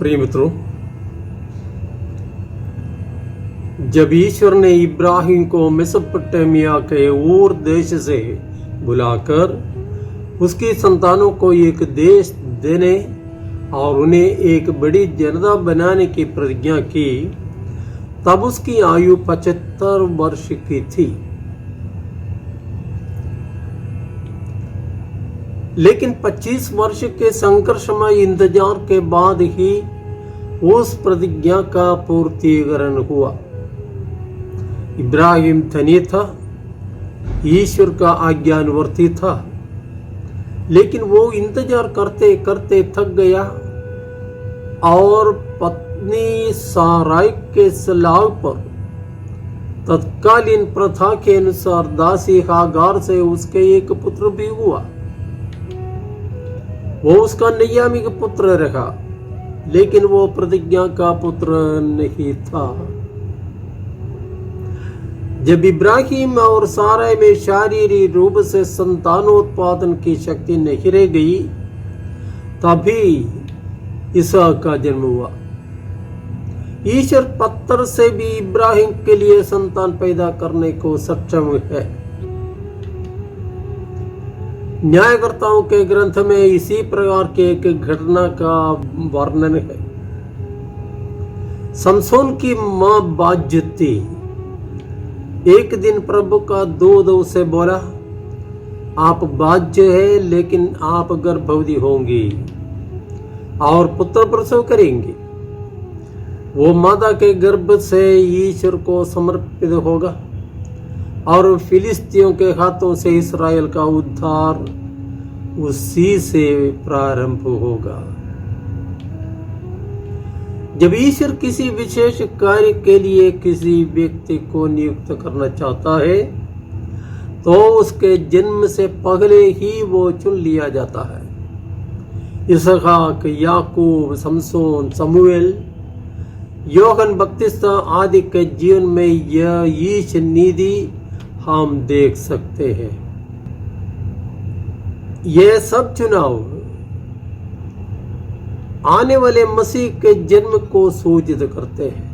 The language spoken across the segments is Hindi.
प्रिय मित्रों, जब ईश्वर ने इब्राहिम को मेसोपोटामिया के ऊर देश से बुलाकर उसकी संतानों को एक देश देने और उन्हें एक बड़ी जनता बनाने की प्रतिज्ञा की, तब उसकी आयु 75 वर्ष की थी। लेकिन 25 वर्ष के संघर्षमय इंतजार के बाद ही उस प्रतिज्ञा का पूर्तीकरण हुआ। इब्राहिम धनी था, ईश्वर का आज्ञानुवर्ती था, लेकिन वो इंतजार करते करते थक गया और पत्नी साराई के सलाह पर तत्कालीन प्रथा के अनुसार दासी हागार से उसके एक पुत्र भी हुआ। वो उसका नियामिक पुत्र रहा, लेकिन वो प्रतिज्ञा का पुत्र नहीं था। जब इब्राहिम और सारा में शारीरिक रूप से संतानोत्पादन की शक्ति नहीं रह गई, तभी इसहाक का जन्म हुआ। ईश्वर पत्थर से भी इब्राहिम के लिए संतान पैदा करने को सक्षम है। न्यायकर्ताओं के ग्रंथ में इसी प्रकार के एक घटना का वर्णन है। समसोन की मां बाज थी। एक दिन प्रभु का दूत उसे बोला, आप बाज है, लेकिन आप गर्भवती होंगी और पुत्र प्रसव करेंगी। वो माता के गर्भ से ईश्वर को समर्पित होगा और फिलिस्तियों के हाथों से इस्राएल का उद्धार उसी से प्रारंभ होगा। जब ईश्वर किसी विशेष कार्य के लिए किसी व्यक्ति को नियुक्त करना चाहता है, तो उसके जन्म से पहले ही वो चुन लिया जाता है। इसहाक, याकूब, समसोन, समूएल, यूहन्ना बपतिस्मा आदि के जीवन में यह ईश निधि हम देख सकते हैं। ये सब चुनाव आने वाले मसीह के जन्म को सूचित करते हैं।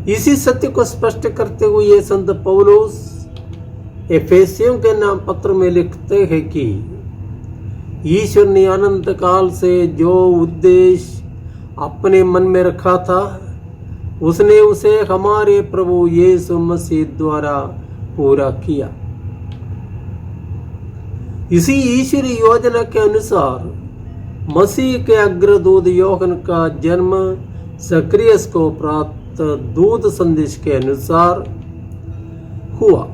इसी सत्य को स्पष्ट करते हुए संत पौलुस एफेसियों के नाम पत्र में लिखते हैं कि ईश्वर ने अनंत काल से जो उद्देश्य अपने मन में रखा था, उसने उसे हमारे प्रभु यीशु मसीह द्वारा पूरा किया। इसी ईश्वरी योजना के अनुसार मसीह के अग्रदूत यूहन्ना का जन्म जकरिया को प्राप्त दूत संदेश के अनुसार हुआ।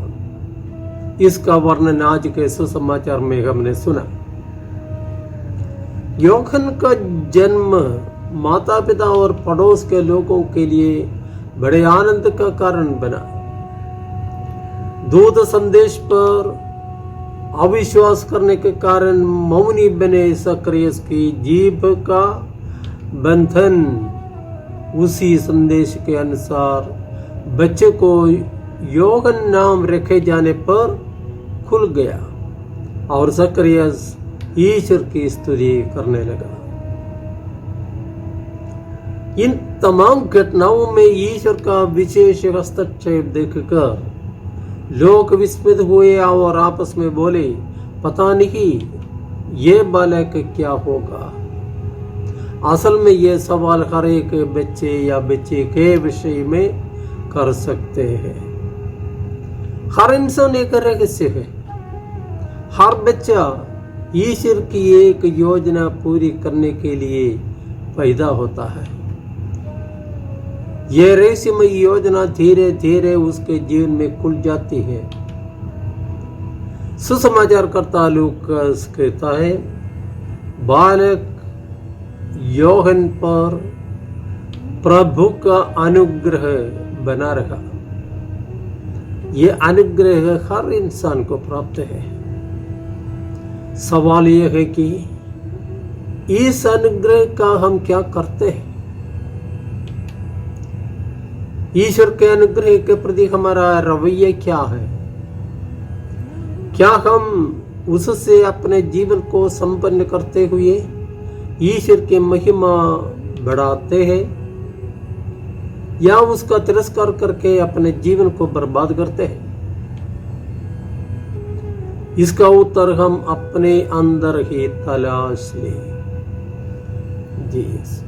इसका वर्णन आज के सुसमाचार में हमने सुना। यूहन्ना का जन्म माता पिता और पड़ोस के लोगों के लिए बड़े आनंद का कारण बना। दूत संदेश पर अविश्वास करने के कारण मौनी बने जकरिया की जीभ का बंधन उसी संदेश के अनुसार बच्चे को यूहन्ना नाम रखे जाने पर खुल गया और जकरिया ईश्वर की स्तुति करने लगा। इन तमाम घटनाओं में ईश्वर का विशेष हस्तक्षेप देखकर लोग विस्मित हुए और आपस में बोले, पता नहीं ये बालक क्या होगा। असल में ये सवाल हर एक बच्चे या बच्चे के विषय में कर सकते हैं। हर इंसान एक रहस्य है। हर बच्चा ईश्वर की एक योजना पूरी करने के लिए पैदा होता है। यह रहस्यमय योजना धीरे धीरे उसके जीवन में खुल जाती है। सुसमाचार कर्ता लूकास कहता है, बालक यूहन्ना पर प्रभु का अनुग्रह बना रहा। यह अनुग्रह हर इंसान को प्राप्त है। सवाल यह है कि इस अनुग्रह का हम क्या करते हैं। ईश्वर के अनुग्रह के प्रति हमारा रवैया क्या है। क्या हम उससे अपने जीवन को संपन्न करते हुए ईश्वर की महिमा बढ़ाते हैं या उसका तिरस्कार करके अपने जीवन को बर्बाद करते हैं? इसका उत्तर हम अपने अंदर ही तलाश लें। जी।